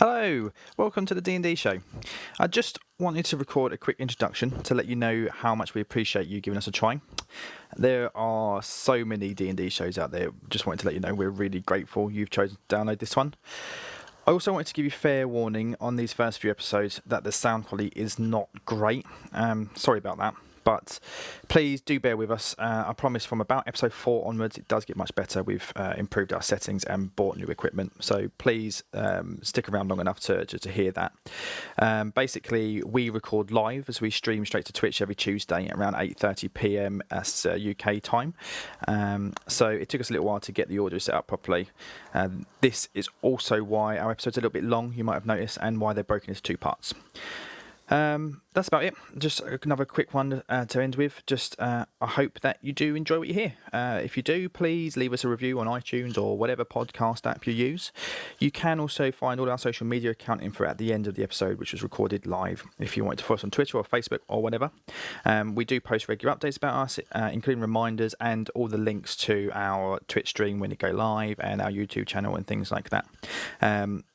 Hello, welcome to the D&D show. I just wanted to record a quick introduction to let you know how much we appreciate you giving us a try. There are so many D&D shows out there. Just wanted to let you know we're really grateful you've chosen to download this one. I also wanted to give you fair warning on these first few episodes that the sound quality is not great. Sorry about that. But please do bear with us. I promise from about episode 4 onwards, it does get much better. We've improved our settings and bought new equipment. So please stick around long enough to hear that. Basically, we record live as we stream straight to Twitch every Tuesday at around 8:30 p.m. as UK time. So it took us a little while to get the audio set up properly. This is also why our episode's a little bit long, you might have noticed, and why they're broken into 2 parts. That's about it. Just another quick one to end with. I hope that you do enjoy what you hear. If you do, please leave us a review on iTunes or whatever podcast app you use. You can also find all our social media account info at the end of the episode, which was recorded live, if you want to follow us on Twitter or Facebook or whatever. We do post regular updates about us, including reminders and all the links to our Twitch stream when it go live and our YouTube channel and things like that.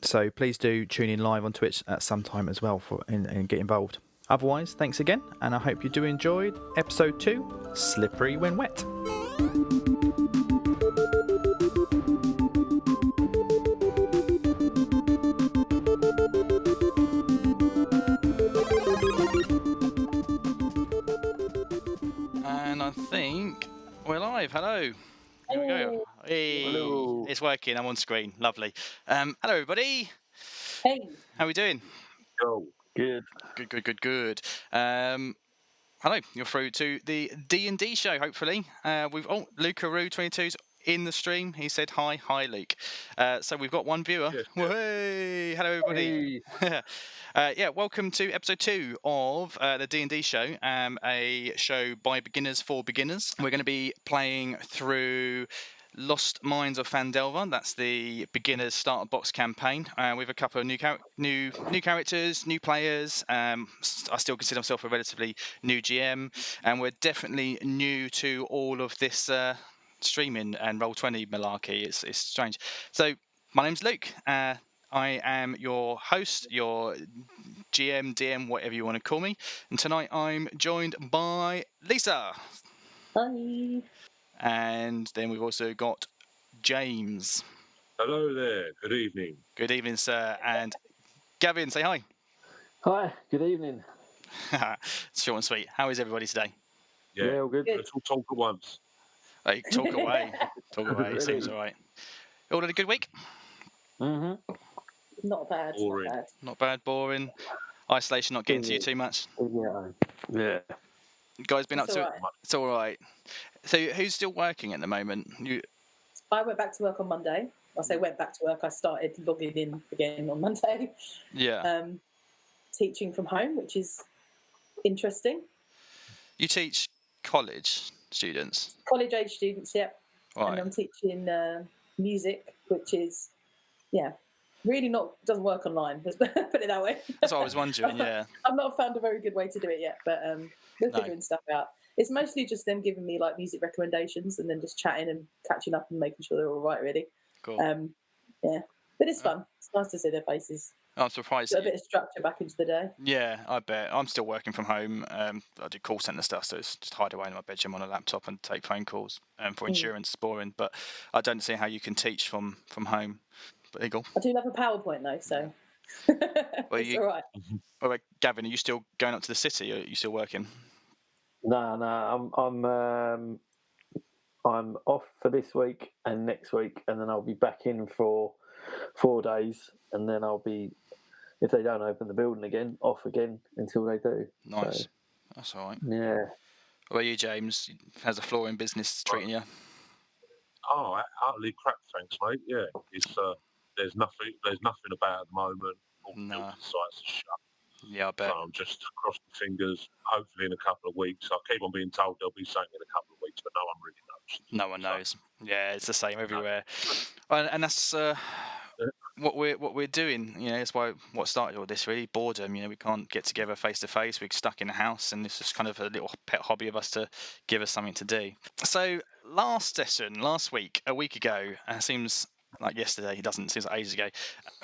So please do tune in live on Twitch at some time as well and get involved. Otherwise, thanks again, and I hope you do enjoy episode 2, Slippery When Wet. And I think we're live. Hello. Here we go. Hey. Hello. It's working. I'm on screen. Lovely. Hello, everybody. Hey. How are we doing? Oh, good. Good. Hello, you're through to the D&D show, hopefully. Lucaroo 22's in the stream. He said hi, Luke. So we've got one viewer. Yes. Hey, hello, everybody. Hey. Welcome to episode 2 of the D&D show, a show by beginners for beginners. We're going to be playing through Lost Mines of Phandelver. That's the beginner's starter box campaign with a couple of new characters, new players. I still consider myself a relatively new GM, and we're definitely new to all of this streaming and Roll20 malarkey. It's strange. So my name's Luke. I am your host, your GM, DM, whatever you want to call me. And tonight I'm joined by Lisa. Hi. And then we've also got James. Hello there. Good evening. Good evening, sir. And Gavin, say hi. Hi. Good evening. Short and sweet. How is everybody today? Yeah, all good. Let's all talk at once. Hey, talk away. Really? Seems all right. All had a good week? Mm-hmm. Not bad. Boring. Not bad, boring. Isolation not getting to you too much? Yeah. You guys been It's up to all it? It's all right. So who's still working at the moment? I went back to work on Monday. I say went back to work. I started logging in again on Monday. Yeah. Teaching from home, which is interesting. You teach college students? College-age students, yep. Right. And I'm teaching music, which is, really doesn't work online. Let's put it that way. That's what I was wondering, yeah. I've not found a very good way to do it yet, but we're figuring stuff out. It's mostly just them giving me like music recommendations and then just chatting and catching up and making sure they're all right, really. Cool. But it's fun. It's nice to see their faces. I'm surprised. Got a bit of structure back into the day. Yeah, I bet. I'm still working from home. I do call centre stuff, so it's just hide away in my bedroom on a laptop and take phone calls. For insurance, it's boring, but I don't see how you can teach from home. But there you go. I do love a PowerPoint though, so it's all right. All right, Gavin, are you still going up to the city, or are you still working? No. I'm off for this week and next week, and then I'll be back in for 4 days, and then I'll be, if they don't open the building again, off again until they do. Nice. So, that's all right. Yeah. What about you, James? How's the flooring business treating you? Oh, utterly crap, thanks, mate. Yeah, it's there's nothing about at the moment. All the building sites are shut. Yeah, I bet. So I'm just crossing fingers. Hopefully, in a couple of weeks, I keep on being told there'll be something in a couple of weeks, but no one really knows. No one knows. Yeah, it's the same everywhere, and that's what we're doing. It's why what started all this, really, boredom. We can't get together face to face. We're stuck in the house, and it's just kind of a little pet hobby of us to give us something to do. So last week, a week ago, seems like yesterday. It doesn't. Seems like ages ago.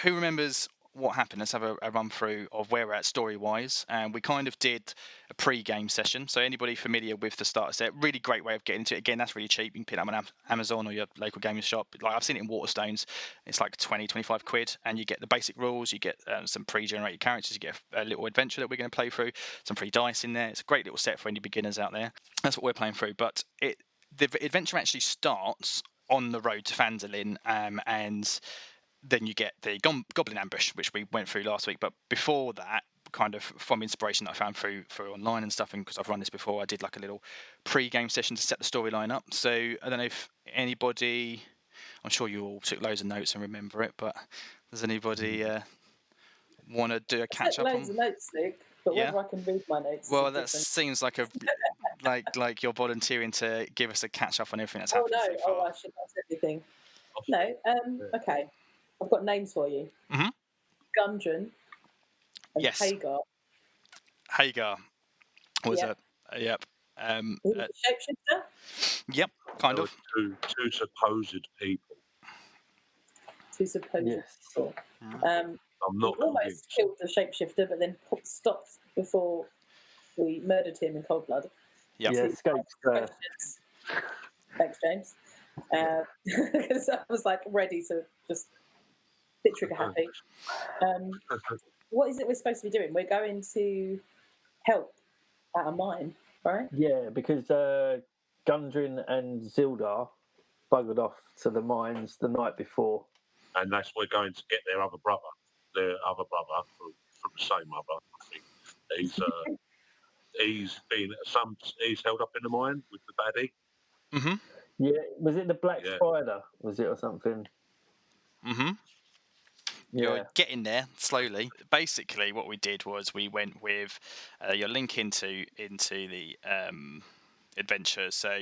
Who remembers what happened. Let's have a run through of where we're at story-wise. And we kind of did a pre-game session. So anybody familiar with the starter set, really great way of getting into it. Again, that's really cheap. You can pick it up on Amazon or your local gaming shop. Like I've seen it in Waterstones. It's like 20, 25 quid. And you get the basic rules. You get some pre-generated characters. You get a little adventure that we're going to play through. Some free dice in there. It's a great little set for any beginners out there. That's what we're playing through. But the adventure actually starts on the road to Phandalin, and then you get the goblin ambush, which we went through last week. But before that, kind of from inspiration that I found through online and stuff, and because I've run this before, I did like a little pre-game session to set the storyline up. So I don't know if anybody, I'm sure you all took loads of notes and remember it, but does anybody want to do a catch up? Loads of notes, Luke, but whether I can read my notes. Well, that seems like a like you're volunteering to give us a catch up on everything that's happened so far. Oh, I should not say everything. No, okay. I've got names for you. Mm-hmm. Gundren and Hagar. Hagar was yep. Shapeshifter? Yep, kind of. Two supposed people. Two supposed people. I'm not almost killed the shapeshifter, but then stopped before we murdered him in cold blood. Yep. Yeah, escaped. Thanks, James. Because I was like ready to just bit trigger happy. What is it we're supposed to be doing? We're going to help at a mine, right? Yeah, because Gundren and Zildar buggered off to the mines the night before. And we're going to get their other brother from the same mother, I think. He's held up in the mine with the baddie. Mm-hmm. Yeah, was it the Black Spider? Was it or something? Mm-hmm. Yeah. You're getting there slowly. Basically, what we did was we went with your link into the adventure. So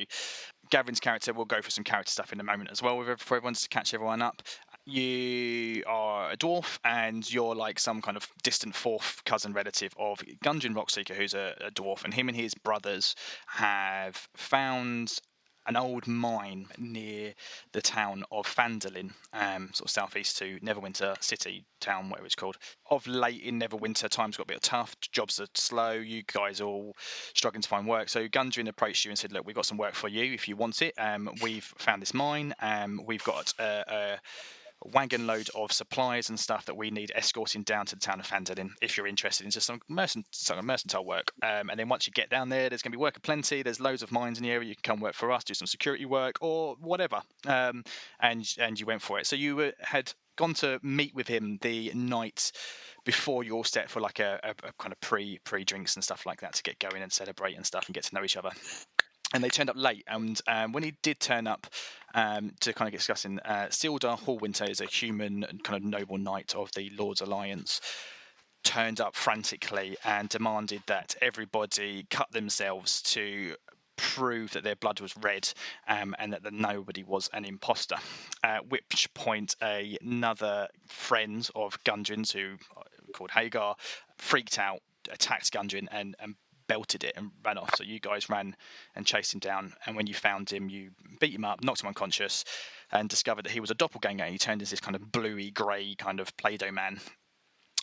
Gavin's character, we'll go for some character stuff in a moment as well for everyone to catch everyone up. You are a dwarf, and you're like some kind of distant fourth cousin relative of Gundren Rockseeker, who's a dwarf, and him and his brothers have found an old mine near the town of Phandalin, sort of southeast to Neverwinter City town, whatever it's called. Of late in Neverwinter, times got a bit tough, jobs are slow, you guys are all struggling to find work. So Gundren approached you and said, look, we've got some work for you if you want it. We've found this mine, we've got a wagon load of supplies and stuff that we need escorting down to the town of Phandalin if you're interested in just some mercantile work. And then once you get down there, there's going to be work aplenty. There's loads of mines in the area. You can come work for us, do some security work or whatever. And you went for it. So you had gone to meet with him the night before you all set for like a kind of pre-drinks and stuff like that to get going and celebrate and stuff and get to know each other. And they turned up late, and when he did turn up to kind of get discussing, Sildar Hallwinter is a human kind of noble knight of the Lord's Alliance, turned up frantically and demanded that everybody cut themselves to prove that their blood was red and that nobody was an imposter. At which point another friend of Gundren's, who called Hagar, freaked out, attacked Gundren and belted it and ran off. So you guys ran and chased him down, and when you found him, you beat him up, knocked him unconscious, and discovered that he was a doppelganger. He turned into this kind of bluey grey kind of Play-Doh man.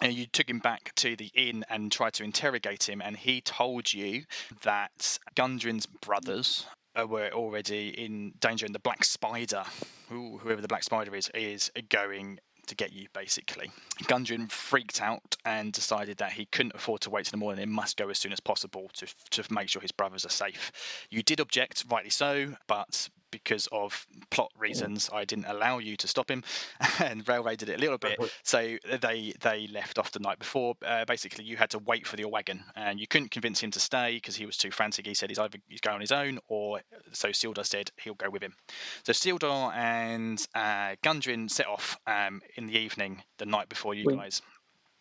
And you took him back to the inn and tried to interrogate him, and he told you that Gundren's brothers were already in danger, and the Black Spider, whoever the Black Spider is going to get you, basically. Gundren freaked out and decided that he couldn't afford to wait till the morning and must go as soon as possible to make sure his brothers are safe. You did object, rightly so, but because of plot reasons, I didn't allow you to stop him and railroaded it a little bit. So they left off the night before. Basically, you had to wait for your wagon, and you couldn't convince him to stay because he was too frantic. He said he's going on his own, or so Sildar said he'll go with him. So Sildar and Gundren set off in the evening the night before you guys.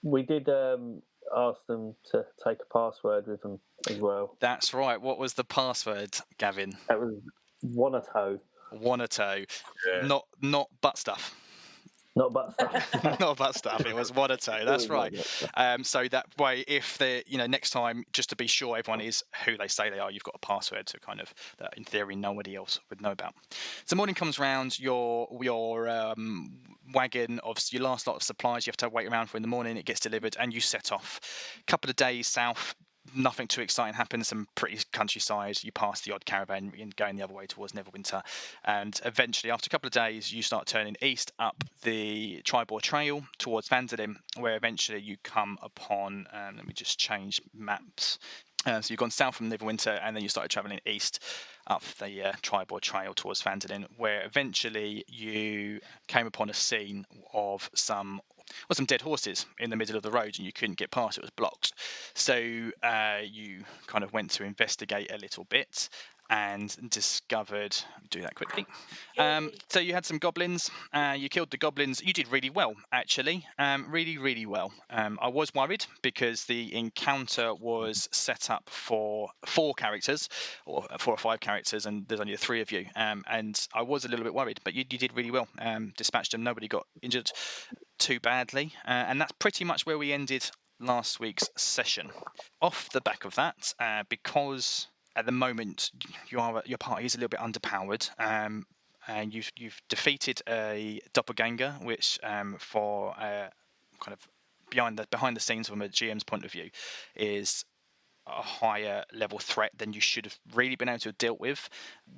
We did ask them to take a password with them as well. That's right. What was the password, Gavin? That was Wanato. Yeah. Not butt stuff. Not butt stuff. Not butt stuff. It was Wanato. That's right. So that way, if next time, just to be sure everyone is who they say they are, you've got a password to kind of that in theory nobody else would know about. So morning comes round. You're wagon of your last lot of supplies you have to wait around for in the morning. It gets delivered and you set off. A couple of days south, nothing too exciting happens. Some pretty countryside. You pass the odd caravan going the other way towards Neverwinter, and eventually, after a couple of days, you start turning east up the Tribor Trail towards Vanderlyn, where eventually you come upon. Let me just change maps. So you've gone south from Neverwinter, and then you started travelling east up the Tribor Trail towards Vanderlyn, where eventually you came upon a scene of some dead horses in the middle of the road, and you couldn't get past. It was blocked. So you kind of went to investigate a little bit and discovered. Do that quickly. So you had some goblins. You killed the goblins. You did really well, actually. Really, really well. I was worried because the encounter was set up for 4 characters, or 4 or 5 characters, and there's only 3 of you. And I was a little bit worried, but you did really well. Dispatched them. Nobody got injured too badly, and that's pretty much where we ended last week's session. Off the back of that, because at the moment your party is a little bit underpowered, and you've defeated a doppelganger, which for kind of behind the scenes from a GM's point of view is a higher level threat than you should have really been able to have dealt with.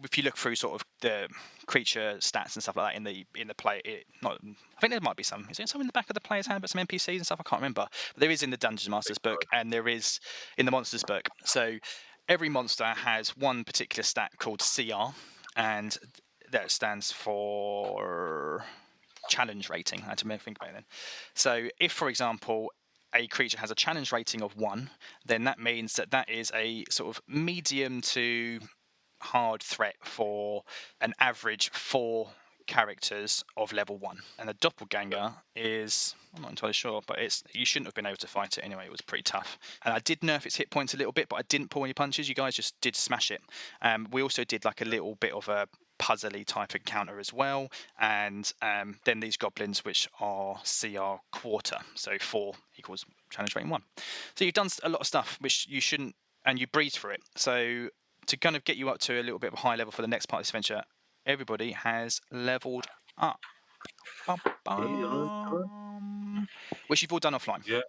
If you look through sort of the creature stats and stuff like that in the play, I think there might be some. Is there some in the back of the player's handbook, some NPCs and stuff? I can't remember. But there is in the Dungeon Master's book, and there is in the Monsters book. So every monster has one particular stat called CR, and that stands for challenge rating. I had to think about it then. So if, for example, a creature has a challenge rating of 1, then that means that is a sort of medium to hard threat for an average 4 characters of level 1. And the doppelganger is, I'm not entirely sure, but you shouldn't have been able to fight it anyway. It was pretty tough. And I did nerf its hit points a little bit, but I didn't pull any punches. You guys just did smash it. We also did like a little bit of a puzzly type encounter as well, and then these goblins, which are CR quarter, so 4 equals challenge rating 1. So you've done a lot of stuff which you shouldn't, and you breeze through it. So to kind of get you up to a little bit of a high level for the next part of this adventure, everybody has leveled up. Which you've all done offline. Yeah.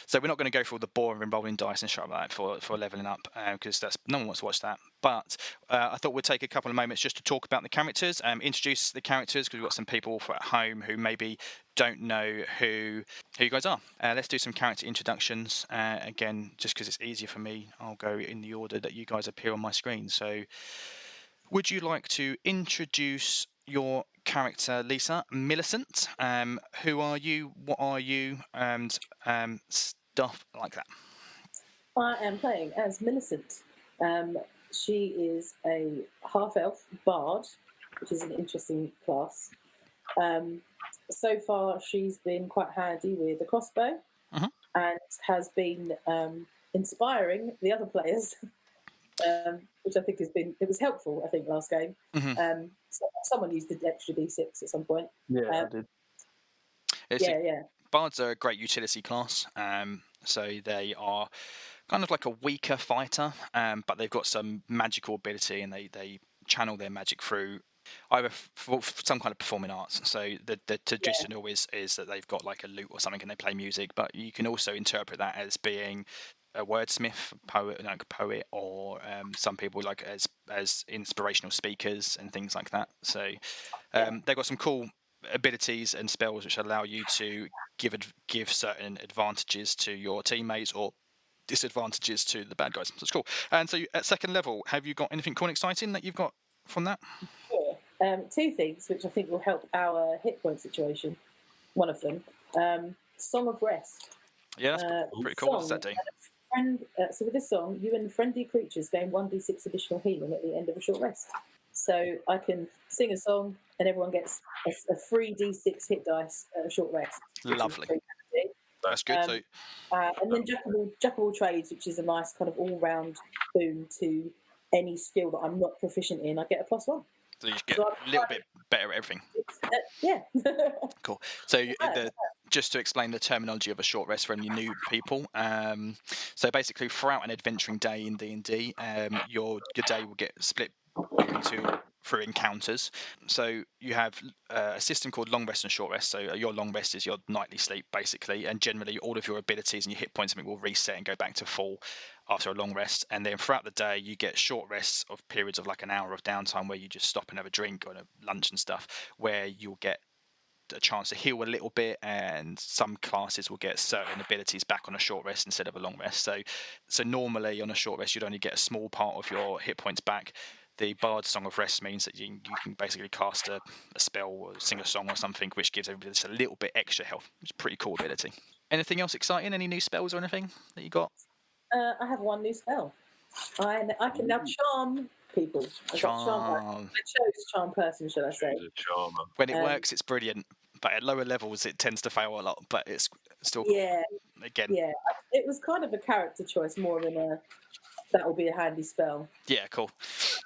So we're not going to go through all the boring rolling dice and shit like that for leveling up, because no one wants to watch that. But I thought we'd take a couple of moments just to talk about the characters, introduce the characters, because we've got some people at home who maybe don't know who you guys are. Let's do some character introductions. Again, just because it's easier for me, I'll go in the order that you guys appear on my screen. So would you like to introduce your character, Lisa? Millicent, who are you, what are you, and stuff like that. I am playing as Millicent. She is a half-elf bard, which is an interesting class. So far, she's been quite handy with the crossbow, and has been inspiring the other players, which I think it was helpful, I think, last game. So someone used the extra D6 at some point. Yeah, I did. Yeah. Bards are a great utility class, so they are kind of like a weaker fighter, but they've got some magical ability, and they channel their magic through either for some kind of performing arts. So the traditional is that they've got like a lute or something and they play music, but you can also interpret that as being a wordsmith, poet, or some people like as inspirational speakers and things like that. So they've got some cool abilities and spells which allow you to give certain advantages to your teammates or disadvantages to the bad guys. So it's cool. And so at second level, have you got anything cool and exciting that you've got from that? Sure. 2 things which I think will help our hit point situation. One of them, Song of Rest. Yeah, that's pretty cool. What does that do? So with this song, you and friendly creatures gain 1d6 additional healing at the end of a short rest. So I can sing a song and everyone gets a free d6 hit dice at a short rest. Lovely. That's good. And then Jack of all trades, which is a nice kind of all-round boon to any skill that I'm not proficient in. I get a +1. So you get a little bit better at everything. Yeah. Cool. So just to explain the terminology of a short rest for any new people. So basically, throughout an adventuring day in D&D, your day will get split into through encounters. So you have a system called long rest and short rest. So your long rest is your nightly sleep, basically, and generally all of your abilities and your hit points will reset and go back to full after a long rest. And then throughout the day, you get short rests of periods of like an hour of downtime where you just stop and have a drink or a lunch and stuff, where you'll get a chance to heal a little bit, and some classes will get certain abilities back on a short rest instead of a long rest. So normally on a short rest you'd only get a small part of your hit points back. The Bard's Song of Rest means that you can basically cast a spell or sing a song or something, which gives everybody just a little bit extra health. It's a pretty cool ability. Anything else exciting? Any new spells or anything that you got? I have one new spell. I can now charm people. I chose charm person, should I say? She's a charmer. When it works, it's brilliant. But at lower levels, it tends to fail a lot. But it's still cool. Yeah. Again. Yeah, it was kind of a character choice more than that will be a handy spell. Yeah, cool.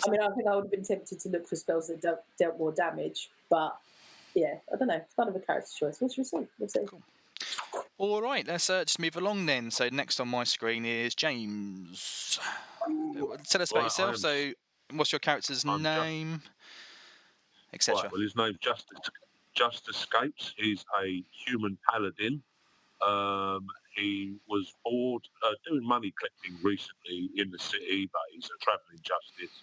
I mean, I think I would have been tempted to look for spells that dealt more damage, but yeah, I don't know. It's kind of a character choice. We'll see. We'll see. Cool. All right, let's just move along then. So next on my screen is James. Tell us about yourself. So, what's your character's name, etc.? Right, well, his name's Just Escapes. He's a human paladin. He was bored doing money collecting recently in the city, but he's a travelling justice.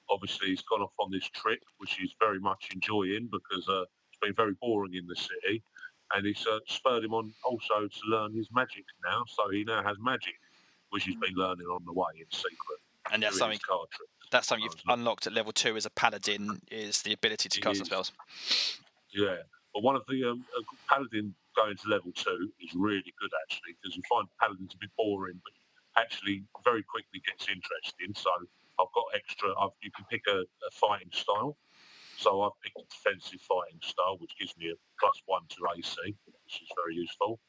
Obviously, he's gone off on this trip, which he's very much enjoying because it's been very boring in the city. And it's spurred him on also to learn his magic now. So he now has magic, which he's been learning on the way in secret. And that's something you've unlocked at level 2 as a paladin, is the ability to cast spells. Yeah, but one of the paladin going to level 2 is really good actually, because you find paladins a bit boring, but actually very quickly gets interesting. So I've got extra. You can pick a fighting style. So I've picked a defensive fighting style, which gives me a +1 to AC, which is very useful.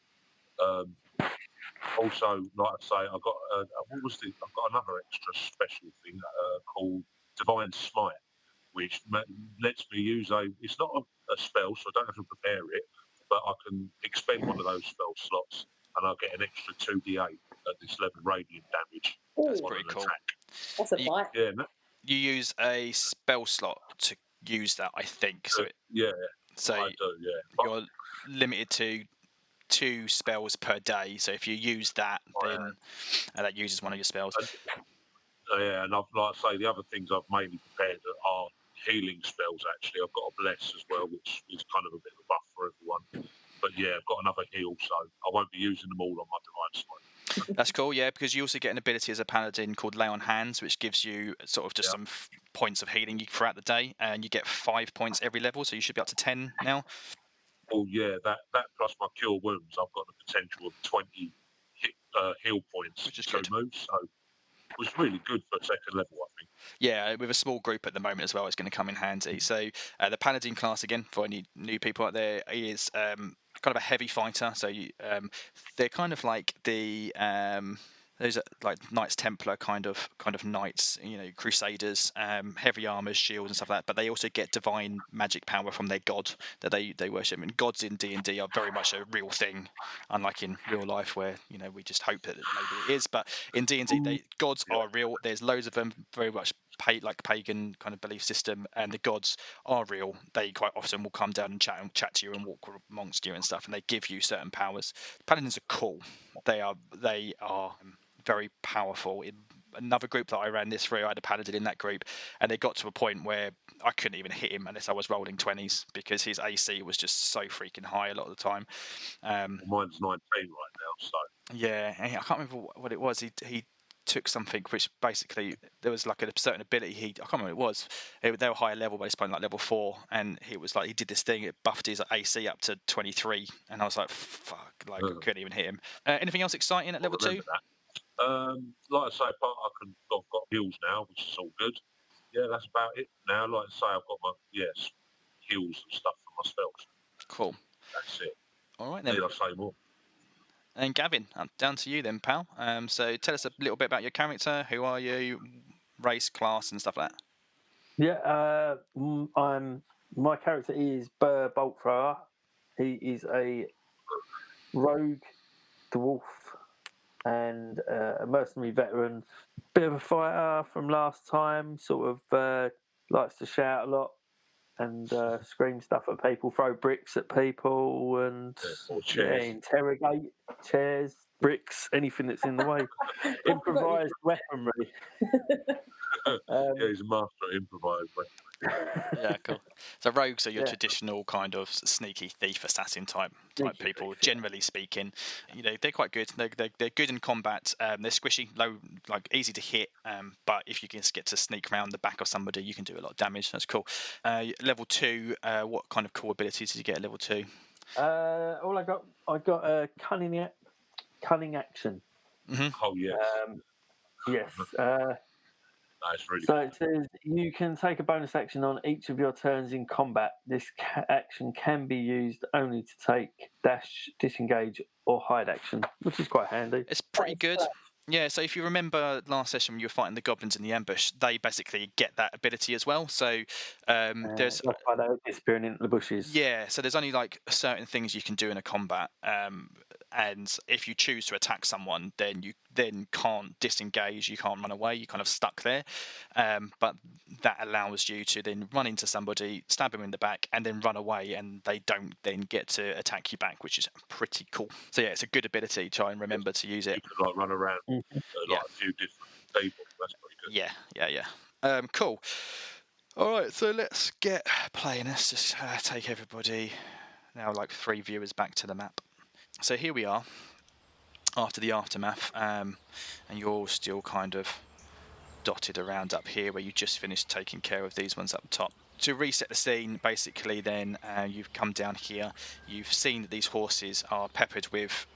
Also, like I say, I've got I've got another extra special thing called Divine Smite, which lets me use it's not a spell, so I don't have to prepare it, but I can expend one of those spell slots, and I'll get an extra 2d8 at this level radiant damage. That's pretty cool. That's a bite. Yeah. You use a spell slot to use that, I think. So I do. Yeah. You're limited to 2 spells per day. So if you use that, then that uses one of your spells. And like I say, the other things I've mainly prepared are healing spells. Actually, I've got a bless as well, which is kind of a bit of a buff for everyone. But yeah, I've got another heal, so I won't be using them all on my Divine Smite. That's cool, yeah, because you also get an ability as a paladin called Lay on Hands, which gives you sort of just some points of healing throughout the day, and you get 5 points every level, so you should be up to 10 now. Oh yeah, that plus my Cure Wounds, I've got the potential of 20 heal points, which is 2 moves, so it was really good for a second level, I think. Yeah, with a small group at the moment as well, it's going to come in handy. So the paladin class, again, for any new people out there, is kind of a heavy fighter. So they're kind of like the those are like Knights Templar kind of knights, crusaders, heavy armors, shields and stuff like that. But they also get divine magic power from their god that they worship. And gods in D&D are very much a real thing, unlike in real life where we just hope that maybe it is. But in D&D, gods are real. There's loads of them, very much like pagan kind of belief system, and the gods are real. They quite often will come down and chat to you and walk amongst you and stuff, and they give you certain powers. Paladins are cool. They are very powerful. In another group that I ran this through, I had a paladin in that group, and they got to a point where I couldn't even hit him unless I was rolling 20s because his AC was just so freaking high a lot of the time. Mine's 19 right now, so yeah, I can't remember what it was. He took something which basically there was like a certain ability I can't remember what it was. They were higher level, but it's like level 4, and he was like he did this thing. It buffed his AC up to 23, and I was like, fuck, I couldn't even hit him. Anything else exciting at level 2? Like I say, I've got heals now, which is all good. Yeah, that's about it now. Like I say, I've got my heals and stuff for my spells. Cool. That's it. All right then. Need I say more? And Gavin, down to you then, pal. So tell us a little bit about your character. Who are you? Race, class, and stuff like that. Yeah, my character is Burr Boltthrower. He is a rogue dwarf and a mercenary veteran. Bit of a fighter from last time, sort of likes to shout a lot and scream stuff at people, throw bricks at people, and or chairs. interrogate chairs, bricks, anything that's in the way. Improvised weaponry. He's a master at improvised weaponry. Yeah, cool. So rogues are your traditional kind of sneaky thief assassin type people. Generally speaking, they're quite good. They're good in combat. They're squishy, low, like easy to hit. But if you can get to sneak around the back of somebody, you can do a lot of damage. That's cool. Level 2. What kind of cool abilities did you get at level 2? All I got a cunning action. Mm-hmm. Oh yes. Yes. That's really so cool. It says you can take a bonus action on each of your turns in combat. This action can be used only to take dash, disengage, or hide action, which is quite handy. It's pretty good. Yeah, so if you remember last session when you were fighting the goblins in the ambush, they basically get that ability as well. So there's disappearing into the bushes. Yeah, so there's only like certain things you can do in a combat, and if you choose to attack someone, then you can't disengage, you can't run away, you're kind of stuck there. But that allows you to then run into somebody, stab them in the back, and then run away, and they don't then get to attack you back, which is pretty cool. So yeah, it's a good ability. Try and remember to use it. You can like run around like a few different people. That's pretty good. Yeah. Cool. All right, so let's get playing. Let's just take everybody now, like 3 viewers, back to the map. So here we are after the aftermath, and you're all still kind of dotted around up here where you just finished taking care of these ones up top. To reset the scene, basically, then you've come down here. You've seen that these horses are peppered with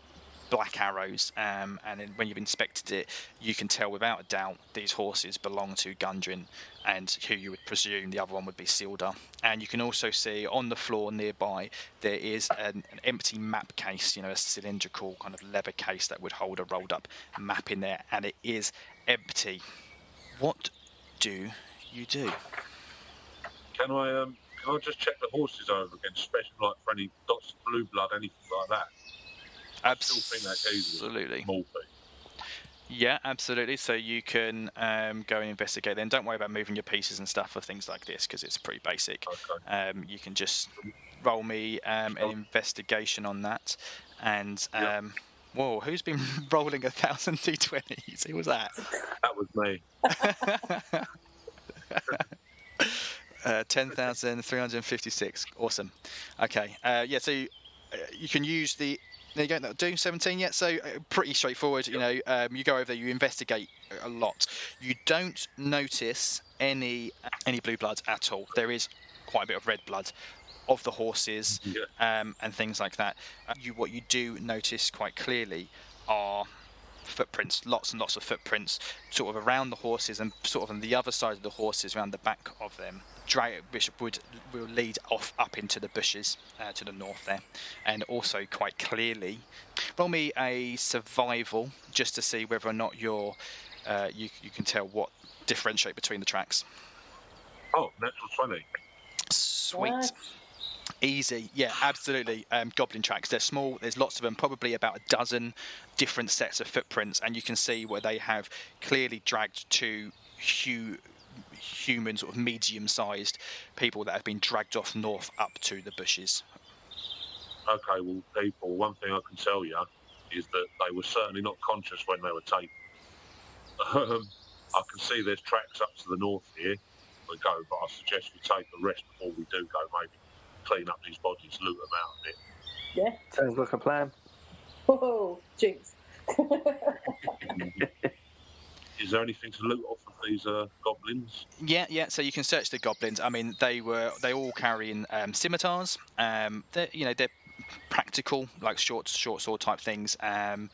black arrows, and then when you've inspected it, you can tell without a doubt these horses belong to Gundren, and who you would presume the other one would be Sildar. And you can also see on the floor nearby there is an empty map case, a cylindrical kind of leather case that would hold a rolled up map in there, and it is empty. What do you do? Can I just check the horses over again, especially like for any dots of blue blood, anything like that? Absolutely. Yeah, absolutely. So you can go and investigate then. Don't worry about moving your pieces and stuff for things like this because it's pretty basic. Okay. You can just roll me an investigation on that. And whoa, who's been rolling 1,000 d20s? Who was that? That was me. 10,356. Awesome. Okay. So you can use the. There you go. That'll do. 17 yet. So pretty straightforward. You go over there. You investigate a lot. You don't notice any blue blood at all. There is quite a bit of red blood of the horses and things like that. What you do notice quite clearly are footprints, lots and lots of footprints, sort of around the horses and sort of on the other side of the horses, around the back of them, which will lead off up into the bushes to the north there. And also quite clearly, roll me a survival just to see whether or not you can tell what differentiate between the tracks. Oh, natural 20. Sweet. What? Easy, yeah, absolutely. Goblin tracks, they're small, there's lots of them, probably about a dozen different sets of footprints, and you can see where they have clearly dragged two human, sort of medium-sized people that have been dragged off north up to the bushes. Okay, well, people, one thing I can tell you is that they were certainly not conscious when they were taken. I can see there's tracks up to the north here. We go, but I suggest we take the rest before we do go, maybe clean up these bodies, loot them out a bit. Yeah. Sounds like a plan. Whoa, jinx. Is there anything to loot off of these goblins? Yeah. So you can search the goblins. I mean, they all carrying scimitars. They're practical, like short sword type things, and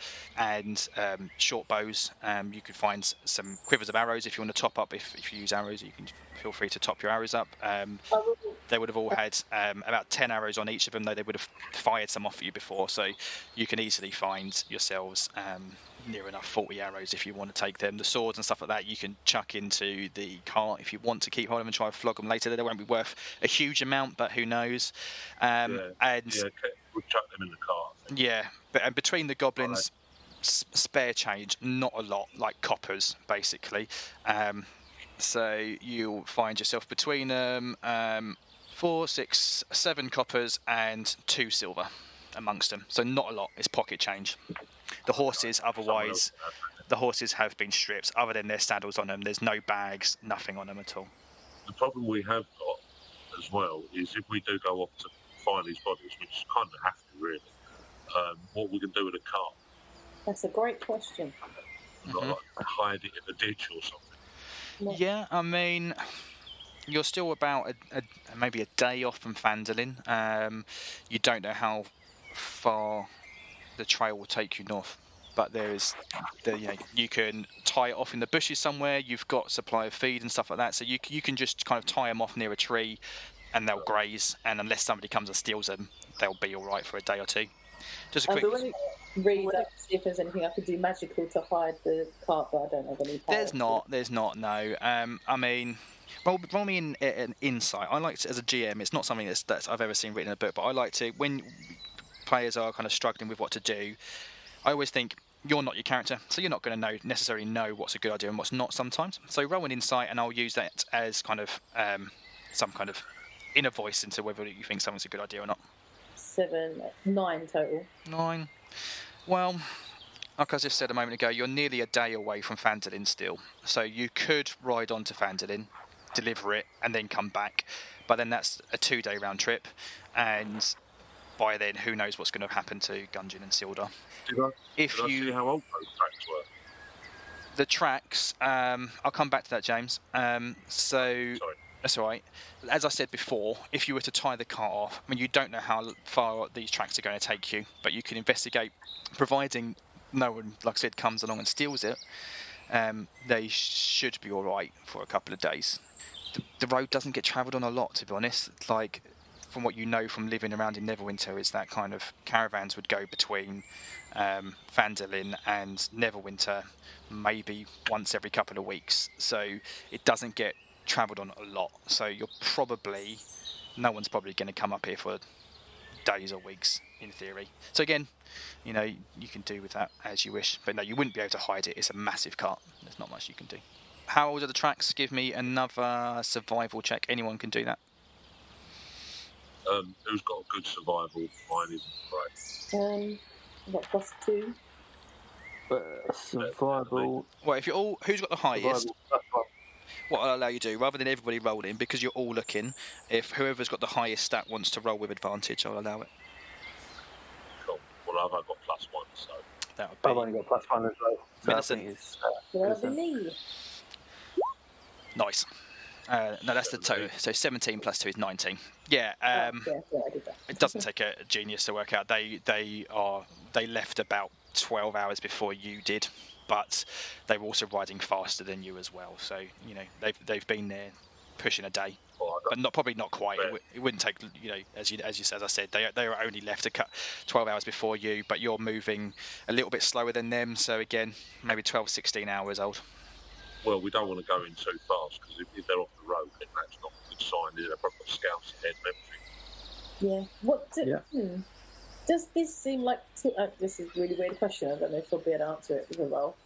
short bows. You could find some quivers of arrows if you want to top up. If you use arrows, you can feel free to top your arrows up. They would have all had about 10 arrows on each of them, though they would have fired some off at you before, so you can easily find yourselves near enough 40 arrows if you want to take them. The swords and stuff like that you can chuck into the cart if you want to keep hold of them and try and flog them later. They won't be worth a huge amount, but who knows. We'll chuck them in the cart. Yeah, but between the goblins, spare change, not a lot, like coppers, basically. So you'll find yourself between 4, 6, 7 coppers and 2 silver amongst them. So not a lot. It's pocket change. The horses, otherwise, the horses have been stripped. Other than their saddles on them, there's no bags, nothing on them at all. The problem we have got as well is if we do go off to find these bodies, which kind of have to really, what we can do with a cart. That's a great question. Like hide it in a ditch or something. Yeah, I mean, you're still about maybe a day off from Phandalin. You don't know how far the trail will take you north, but you can tie it off in the bushes somewhere. You've got supply of feed and stuff like that, so you can just kind of tie them off near a tree, and they'll graze. And unless somebody comes and steals them, they'll be all right for a day or two. Just a quick. Read up to see if there's anything I could do magical to hide the cart, but I don't have any. There's not. No. I mean, roll me an insight. I like to, as a GM, it's not something that's I've ever seen written in a book, but I like to, when players are kind of struggling with what to do, I always think you're not your character, so you're not going to necessarily know what's a good idea and what's not sometimes. So roll an insight, and I'll use that as kind of some kind of inner voice into whether you think something's a good idea or not. 9 total. 9. Well, like I just said a moment ago, you're nearly a day away from Phandalin still. So you could ride on to Phandalin, deliver it, and then come back. But then that's a 2-day round trip. And by then, who knows what's going to happen to Gundren and Sildar. Did I see how old those tracks were? The tracks, I'll come back to that, James. Sorry. That's all right. As I said before, if you were to tie the cart off, I mean, you don't know how far these tracks are going to take you, but you can investigate, providing no one, like I said, comes along and steals it. They should be all right for a couple of days. The road doesn't get travelled on a lot, to be honest. Like, from what you know from living around in Neverwinter, is that kind of caravans would go between Phandalin and Neverwinter maybe once every couple of weeks. So it doesn't get travelled on a lot, so no one's probably going to come up here for days or weeks in theory. So again, you can do with that as you wish, but no, you wouldn't be able to hide it. It's a massive cart. There's not much you can do. How old are the tracks? Give me another survival check. Anyone can do that. Who's got a good survival? Mine isn't great. I've got +2. Survival. Well, if you're all, who's got the highest? Survival. What I'll allow you to do, rather than everybody rolling, because you're all looking, if whoever's got the highest stat wants to roll with advantage, I'll allow it. Cool. Well, I've got +1, so That would be I've only got +1 as well. So Millicent. I think it's, Lovely me. nice. No, that's the total. So 17 + 2 is 19. Yeah. Yeah, I did that. It doesn't take a genius to work out. They left about 12 hours before you did, but they were also riding faster than you as well. So they've been there pushing a day, but probably not quite. It wouldn't take as I said, they were only left 12 hours before you, but you're moving a little bit slower than them. So again, maybe 12, 16 hours old. Well, we don't want to go in too fast because if they're off the road, then that's not a good sign. They've got scouts ahead and everything. Yeah. Does this seem like... this is a really weird question. I don't know if I'll be able to answer it with a roll.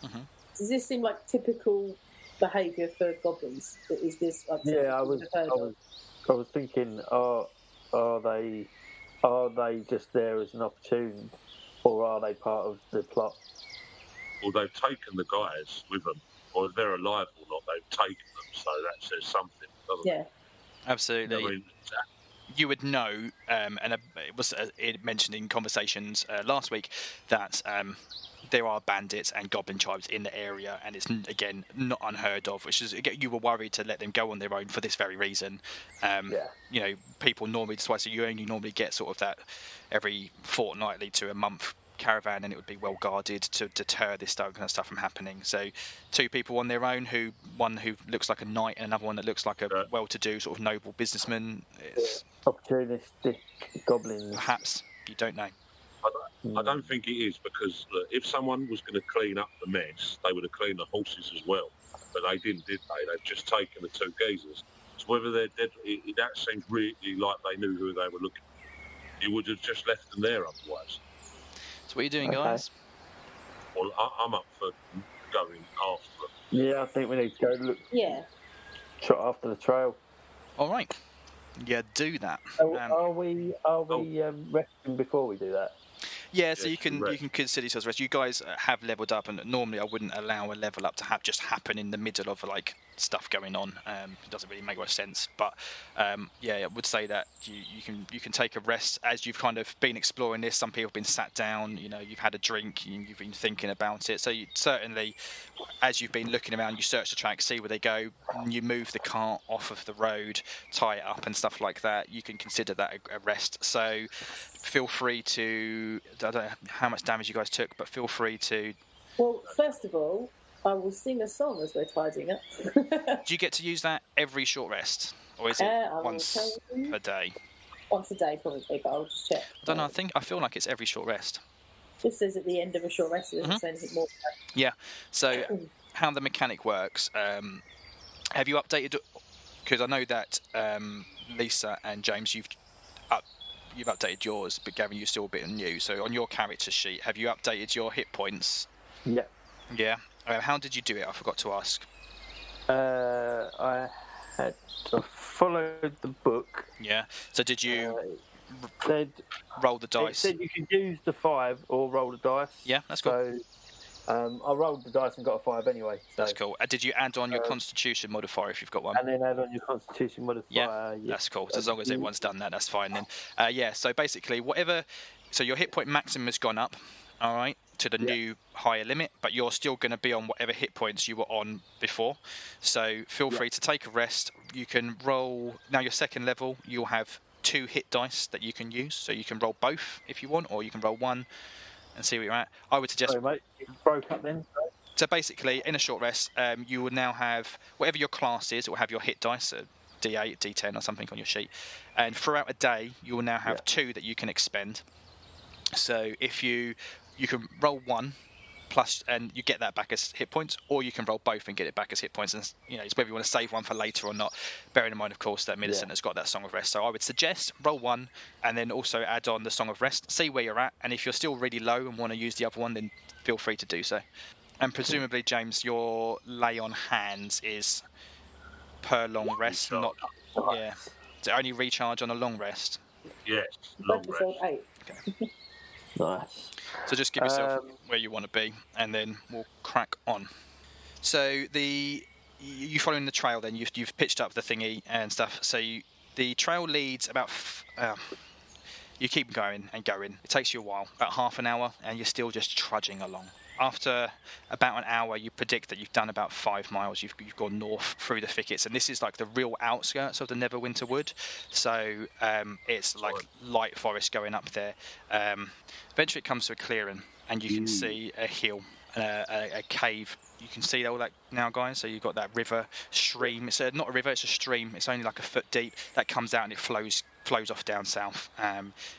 Mm-hmm. Does this seem like typical behaviour for goblins? Is this... I was thinking, are they just there as an opportune, or are they part of the plot? Well, they've taken the guys with them, or if they're alive or not, they've taken them, so that says something, doesn't it? Absolutely. I mean, you would know, and it was mentioned in conversations last week, that there are bandits and goblin tribes in the area, and it's again not unheard of. Which is, you were worried to let them go on their own for this very reason. People normally, that's why you only normally get sort of that every fortnightly to a month caravan, and it would be well guarded to deter this kind of stuff from happening. So 2 people on their own, one who looks like a knight and another one that looks like a well-to-do sort of noble businessman. It's opportunistic goblins. Perhaps, you don't know. I don't think it is, because look, if someone was going to clean up the mess, they would have cleaned the horses as well. But they didn't, did they? They've just taken the 2 geezers. So whether they're dead, that seems really like they knew who they were looking for. You would have just left them there otherwise. So what are you doing, guys? Well, I'm up for going after them. Yeah, I think we need to go look. Yeah. Shot after the trail. All right. Yeah, do that. Are we resting before we do that? Yeah, so Yes, you can consider yourselves rest. You guys have leveled up, and normally I wouldn't allow a level up to just happen in the middle of like stuff going on. It doesn't really make much sense. But yeah, I would say that you can take a rest as you've kind of been exploring this. Some people have been sat down. You know, you've had a drink, you've been thinking about it. So you certainly, as you've been looking around, you search the track, see where they go, you move the cart off of the road, tie it up and stuff like that. You can consider that a rest. So feel free to, I don't know how much damage you guys took, but feel free to. Well, first of all, I will sing a song as we're tidying up. Do you get to use that every short rest, or is it I once per day? Once a day, probably, but I'll just check. I don't know. I feel like it's every short rest. Just says at the end of a short rest, it doesn't say anything more. Yeah. So how the mechanic works? Have you updated? Because I know that Lisa and James, you've updated yours, but Gavin, you're still a bit new. So on your character sheet, have you updated your hit points? Yeah. Yeah. How did you do it? I forgot to ask. I had followed the book. Yeah. So did you said roll the it dice? said you could use the 5 or roll the dice. Yeah, that's cool. So I rolled the dice and got a 5 anyway. So. That's cool. Did you add on your Constitution modifier if you've got one? And then add on your Constitution modifier. Yeah, that's cool. So as long as everyone's done that, that's fine then. Yeah, so basically so your hit point maximum has gone up, all right, to the new higher limit, but you're still going to be on whatever hit points you were on before. So feel free to take a rest. You can roll, now your second level, you'll have 2 hit dice that you can use. So you can roll both if you want, or you can roll 1 and see where you're at. I would suggest... Sorry, mate. It broke up then. So basically, in a short rest, you will now have, whatever your class is, it will have your hit dice, a D8, D10 or something on your sheet. And throughout a day, you will now have 2 that you can expend. So if you can roll 1 plus, and you get that back as hit points, or you can roll both and get it back as hit points. And it's whether you want to save one for later or not. Bearing in mind, of course, that Millicent has got that Song of Rest. So I would suggest roll 1 and then also add on the Song of Rest. See where you're at, and if you're still really low and want to use the other one, then feel free to do so. And presumably, James, your lay on hands is per long rest, not Does it only recharge on a long rest? Yes, long rest. 8. Okay. Nice. So just give yourself where you want to be, and then we'll crack on. So you following the trail, then you've pitched up the thingy and stuff. So the trail leads about. You keep going and going. It takes you a while, about half an hour, and you're still just trudging along. After about an hour, you predict that you've done about 5 miles. You've gone north through the thickets, and this is like the real outskirts of the Neverwinter Wood. So it's like light forest going up there. Eventually, it comes to a clearing, and you can see a hill, a cave. You can see all that now, guys. So you've got that river stream. It's not a river; it's a stream. It's only like a foot deep. That comes out and it flows off down south.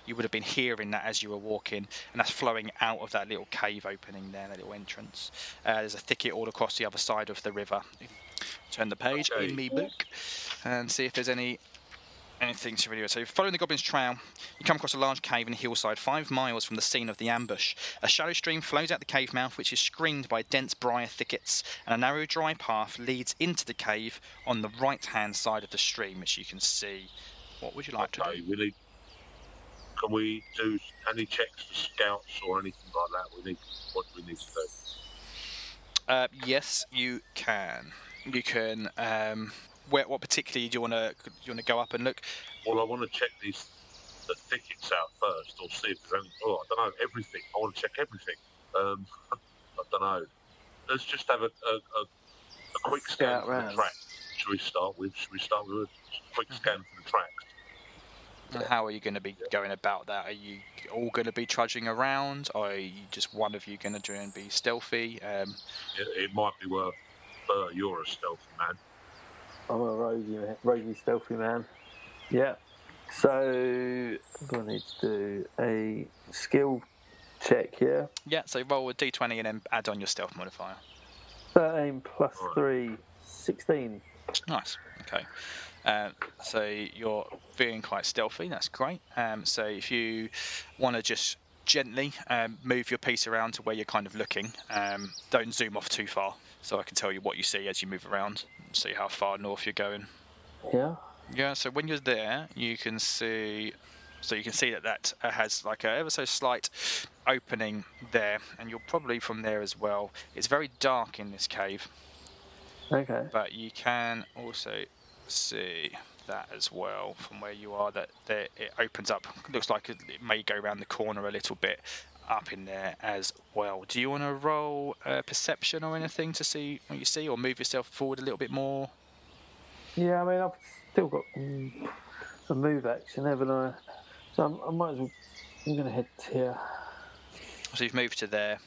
You would have been hearing that as you were walking, and that's flowing out of that little cave opening there, that little entrance. There's a thicket all across the other side of the river. Turn the page in me book and see if there's anything to really. So following the goblin's trail, you come across a large cave in a hillside 5 miles from the scene of the ambush. A shallow stream flows out the cave mouth, which is screened by dense briar thickets, and a narrow dry path leads into the cave on the right-hand side of the stream, which you can see. What would you like to do? Can we do any checks for scouts or anything like that? What do we need to do? Yes, you can. You can. What particularly do you want to go up and look? Well, I want to check the thickets out first, or see if there's any. I don't know, everything. I want to check everything. I don't know. Let's just have a quick scan for the tracks. Should we start with a quick scan for the tracks? And how are you going to be going about that? Are you all going to be trudging around, or are you just one of you going to try and be stealthy? It might be worth. You're a stealthy man. I'm a roguey stealthy man. Yeah. So I'm going to need to do a skill check here. Yeah. So roll a d20 and then add on your stealth modifier. 13 plus 3, 16. Nice. Okay. So you're feeling quite stealthy. That's great. So if you want to just gently move your piece around to where you're kind of looking, don't zoom off too far. so I can tell you what you see as you move around, see how far north you're going. Yeah. Yeah, so when you're there, you can see. So you can see that has like a ever so slight opening there, and you're probably from there as well. It's very dark in this cave, Okay. but you can also see that as well from where you are. That there it opens up. Looks like it may go around the corner a little bit up in there as well. Do you want to roll perception or anything to see what you see, or move yourself forward a little bit more? Yeah, I mean, I've still got a move action, haven't I? So I might as well. I'm going to head here. So you've moved to there.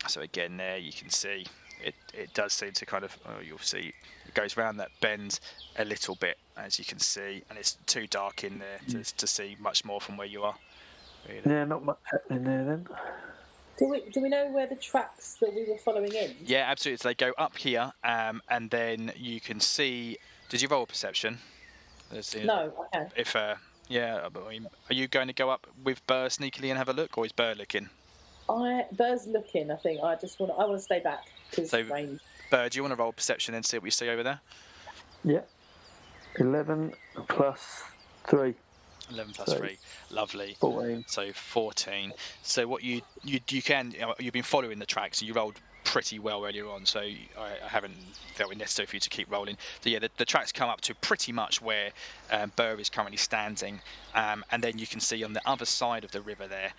So again, there you can see it does seem to kind of, you'll see it goes round that bend a little bit, as you can see, and it's too dark in there to see much more from where you are. Really. Yeah, not much happening there then. Do we know where the tracks that we were following in? Yeah, absolutely. So they go up here, and then you can see. Did you roll a perception? No, I can. Yeah, I mean, are you going to go up with Burr sneakily and have a look, or is Burr looking? Burr's looking. I think I want to stay back because range. Burr, do you want to roll perception and see what you see over there? Yeah. 11 plus 3. 11 plus 3, lovely. 14. So 14. So what you can, you've been following the tracks, and you rolled pretty well earlier on, so I haven't felt it necessary for you to keep rolling. So yeah, the tracks come up to pretty much where Burr is currently standing, and then you can see on the other side of the river there,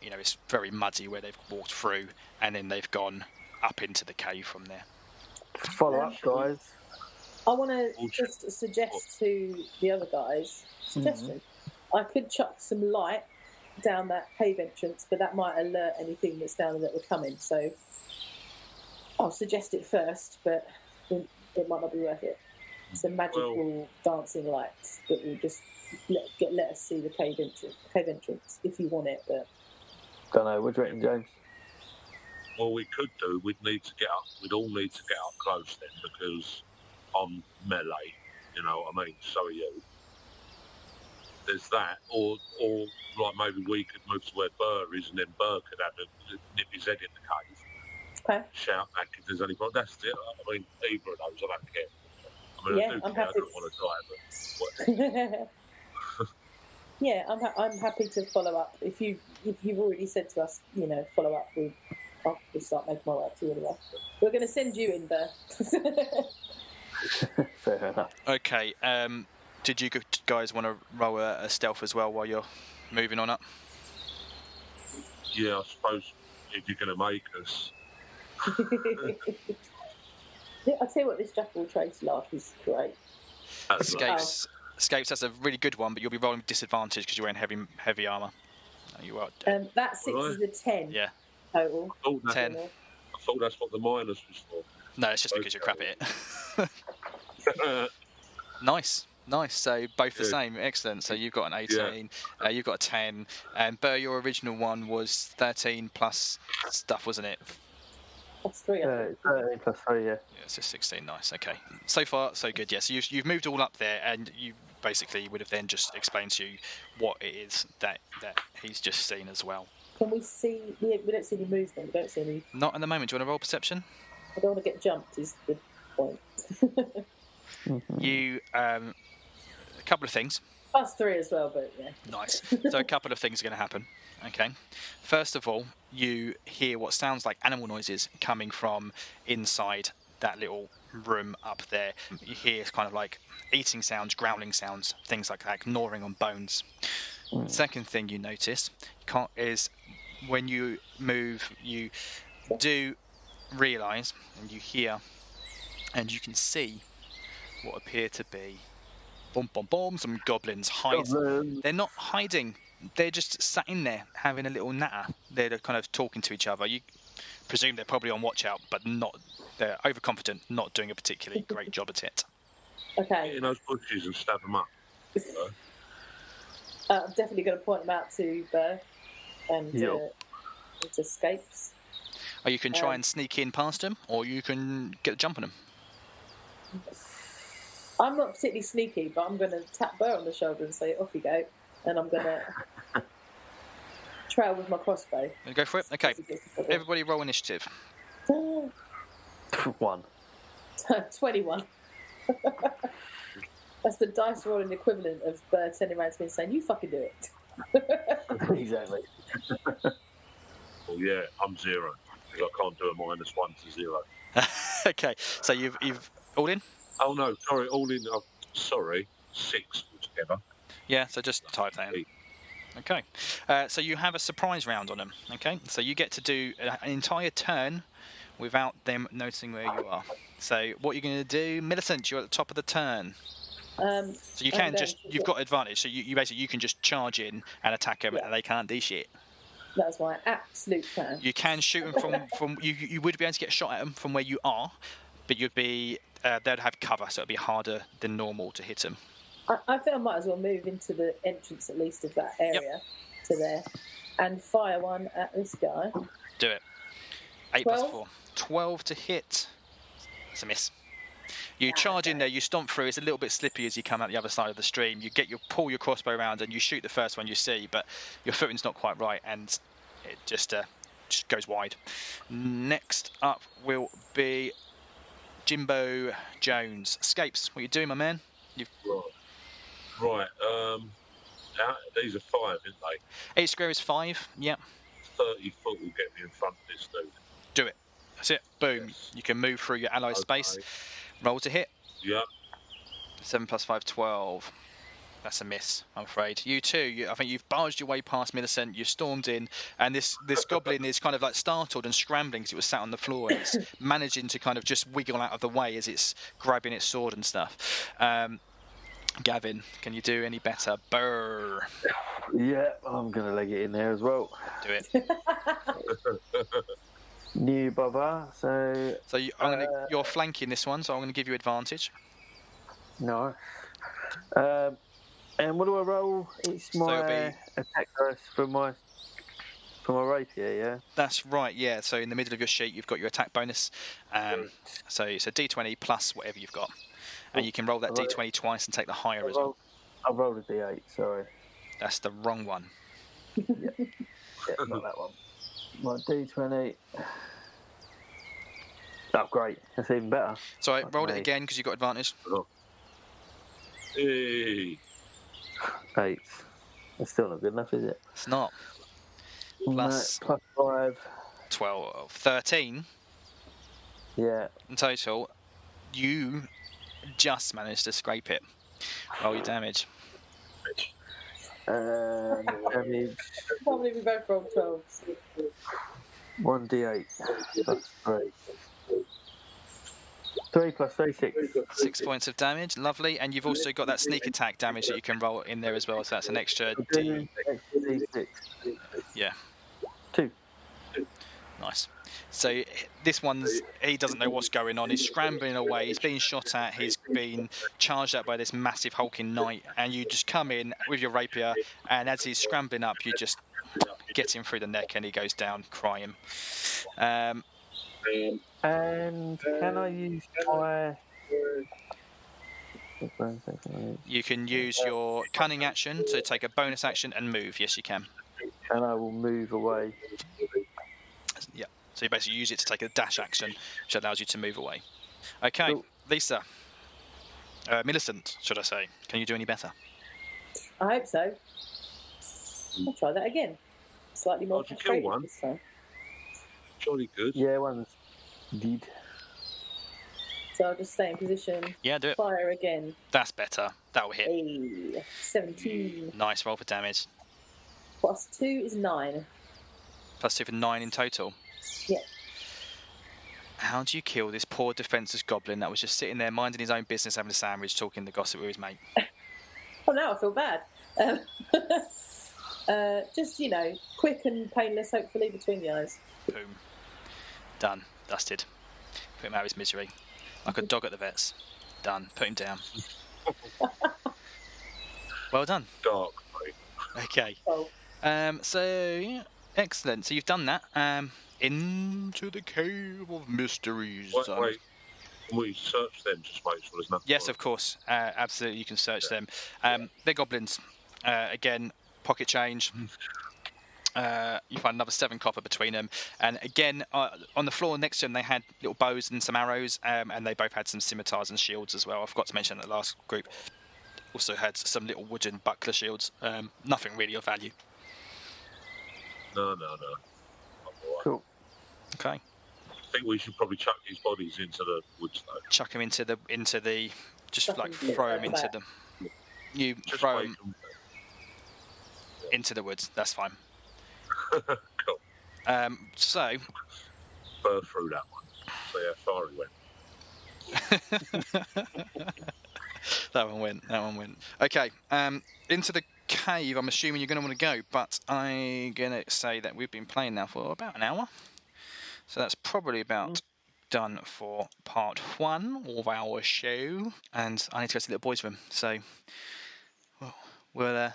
it's very muddy where they've walked through, and then they've gone up into the cave from there. Follow up, guys. I want to just suggest to the other guys, I could chuck some light down that cave entrance, but that might alert anything that's down there that we're coming. So I'll suggest it first, but it might not be worth it. Some magical dancing lights that will just let us see the cave entrance if you want it. But don't know. What do you reckon, James? Well, we could do. We'd all need to get up close then, because I'm melee. You know what I mean? So are you. There's that, or like maybe we could move to where Burr is, and then Burr could have to nip his head in the cave. Okay. Shout back if there's any problem. That's it. I mean, either of those, I don't care. I mean, Yeah, I do I'm care. happy. I don't want to die, but yeah, I'm happy to follow up. If you've already said to us, follow up, I'll start making my way up to you anyway. We're going to send you in, Burr. Fair enough. Okay. Did you guys want to roll a stealth as well while you're moving on up? yeah, I suppose if you're going to make us. I'll tell you what, this Jackal Trace laugh is great. Escapes, that's a really good one, but you'll be rolling with disadvantage because you're wearing heavy armour. You are. That 6 is a 10. Yeah. Total. 10. I thought that's what the minus was for. No, it's just because you're crap at it. Nice. So both the same. Excellent. So you've got an 18. Yeah. You've got a 10. And Burr, your original one was 13 plus stuff, wasn't it? Plus 3. 13 plus 3, yeah. Yeah, so 16. Nice. Okay. So far, so good. Yes, yeah, so you've moved all up there, and you basically would have then just explained to you what it is that he's just seen as well. Can we see? We don't see any movement. We don't see any. Not at the moment. Do you want to roll perception? I don't want to get jumped. Is the point. You a couple of things. Plus 3 as well, but yeah. Nice. So a couple of things are going to happen. Okay. First of all, you hear what sounds like animal noises coming from inside that little room up there. You hear kind of like eating sounds, growling sounds, things like that, gnawing on bones. Second thing you notice is when you move, you do realise and you hear and you can see what appear to be some goblins hiding. They're not hiding. They're just sat in there having a little natter. They're kind of talking to each other. You presume they're probably on watch out, but not. They're overconfident, not doing a particularly great job at it. Okay. Get in those bushes and stab them up. I'm definitely going to point them out to Burr and to escapes. Or you can try and sneak in past them, or you can get a jump on them. I'm not particularly sneaky, but I'm going to tap Burr on the shoulder and say, off you go. And I'm going to trail with my crossbow. Go for it. Okay. Everybody roll initiative. 1. 21. That's the dice rolling equivalent of turning around to me and saying, "You fucking do it." Exactly. Well, yeah, I'm 0 because I can't do a -1 to 0. Okay, so you've all in. Oh no, sorry, all in. Sorry, 6 altogether. Yeah, so just type that in. Okay, so you have a surprise round on them. Okay, so you get to do an entire turn without them noticing where you are. So what you're going to do, Millicent, you're at the top of the turn. So you can you've got advantage. So you basically you can just charge in and attack them, and they can't do shit. That's my absolute plan. You can shoot them from you would be able to get a shot at them from where you are, but you'd be they'd have cover, so it'd be harder than normal to hit them. I think I might as well move into the entrance at least of that area to there, and fire one at this guy. Do it. 8 plus 4. 12 to hit. It's a miss. You charge in there, you stomp through. It's a little bit slippy as you come out the other side of the stream. You pull your crossbow around and you shoot the first one you see, but your footing's not quite right, and it just goes wide. Next up will be Jimbo Jones. Escapes. What are you doing, my man? Right. These are 5, aren't they? Each square is 5. Yep. 30 foot will get me in front of this dude. Do it. That's it. Boom. Yes. You can move through your ally space. Roll to hit. Yeah. 7 plus 5, 12. That's a miss, I'm afraid. You too. I think you've barged your way past Millicent. You've stormed in, and this goblin is kind of like startled and scrambling because it was sat on the floor. And it's managing to kind of just wiggle out of the way as it's grabbing its sword and stuff. Gavin, can you do any better? Brr. Yeah, I'm going to leg it in there as well. Do it. New bother, so you're flanking this one, so I'm going to give you advantage. No. And what do I roll? It's my attack dice for my rapier, yeah? That's right, yeah. So in the middle of your sheet, you've got your attack bonus. So it's a d20 plus whatever you've got. And you can roll that d20 twice and take the higher as well. I rolled a d8, sorry. That's the wrong one. Yeah, not that one. My d20. Oh, great. That's even better. So I rolled it again because you've got advantage. Hey. 8. That's still not good enough, is it? It's not. Plus 5. 12. 13. Yeah. In total, you just managed to scrape it. Roll your damage. Damage. I can't believe we both rolled 12s. 1d8 plus 3. 3 plus 3, 6. 6 points of damage, lovely. And you've also got that sneak attack damage that you can roll in there as well. So that's an extra D. D6. Yeah. 2. Nice. So this one's, he doesn't know what's going on. He's scrambling away. He's being shot at. He's been charged at by this massive hulking knight. And you just come in with your rapier. And as he's scrambling up, you just get him through the neck and he goes down crying. And can I use my... You can use your cunning action to take a bonus action and move. Yes, you can. And I will move away. Yeah. So you basically use it to take a dash action, which allows you to move away. Okay, Cool. Lisa. Millicent, should I say. Can you do any better? I hope so. I'll try that again. Slightly more Did you kill one? this time. Jolly good. Yeah, one's dead. So I'll just stay in position. Yeah, do it. Fire again. That's better. That'll hit. Hey, 17. Nice roll for damage. Plus 2 is 9. Plus 2 for 9 in total. Yeah. How do you kill this poor defenceless goblin that was just sitting there minding his own business, having a sandwich, talking the gossip with his mate? Oh, now I feel bad. Just, quick and painless, hopefully, between the eyes. Boom. Done. Dusted. Put him out of his misery. Like a dog at the vets. Done. Put him down. Well done. Dark, mate. Okay. Oh. So, yeah, excellent. So you've done that. Into the Cave of Mysteries. Wait. Can we search them just make sure there's nothing? Yes, of course. Absolutely, you can search them. They're goblins. Again, pocket change. You find another 7 copper between them, and again on the floor next to them they had little bows and some arrows, and they both had some scimitars and shields as well. I forgot to mention that the last group also had some little wooden buckler shields. Nothing really of value. No. Cool. Okay. I think we should probably chuck these bodies into the woods, though. Chuck them into the just Stuff like them throw them like into that. them. You Just throw make them into the woods. That's fine. Cool. So Burr through that one. See how far he went. that one went. Okay. Into the cave. I'm assuming you're going to want to go, but I'm going to say that we've been playing now for about an hour. So that's probably about done for part 1 of our show. And I need to go to the little boys' room. So we'll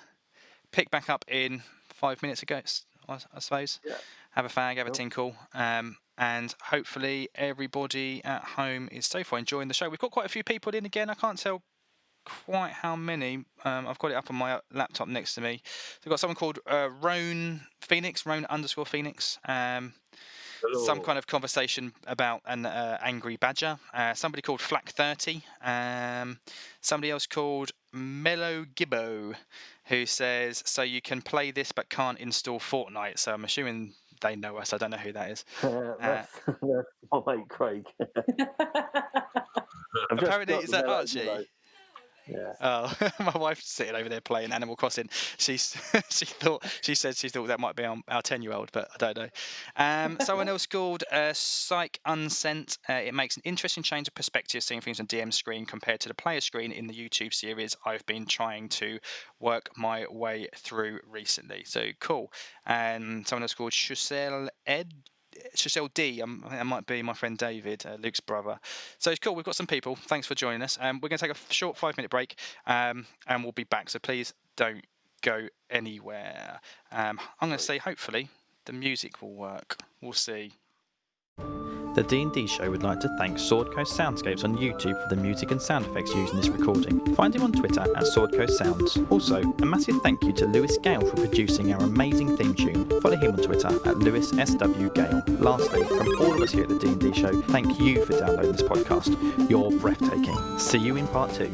pick back up in 5 minutes ago, I suppose. Yeah. Have a fag, have a Cool. tinkle. And hopefully everybody at home is safe or enjoying the show. We've got quite a few people in again. I can't tell quite how many. I've got it up on my laptop next to me. So we've got someone called Roan _Phoenix. Some kind of conversation about an angry badger. Somebody called Flack30. Somebody else called Mellow Gibbo, who says, so you can play this but can't install Fortnite. So I'm assuming they know us. I don't know who that is. That's my mate Craig. Apparently, is that Archie? Yeah. Oh, my wife's sitting over there playing Animal Crossing. She said she thought that might be our 10-year-old, but I don't know. Someone else called Psych Unsent. It makes an interesting change of perspective seeing things on DM screen compared to the player screen in the YouTube series I've been trying to work my way through recently. So cool. And someone else called Chusel D, that might be my friend David, Luke's brother. So it's cool. We've got some people. Thanks for joining us. We're going to take a short 5-minute break, and we'll be back. So please don't go anywhere. I'm going to say hopefully the music will work. We'll see. The D&D show would like to thank Sword Coast Soundscapes on YouTube for the music and sound effects used in this recording. Find him on Twitter at Sword Coast Sounds. Also, a massive thank you to Lewis Gale for producing our amazing theme tune. Follow him on Twitter at LewisSW Gale. Lastly, from all of us here at the D&D show, thank you for downloading this podcast. You're breathtaking. See you in part 2.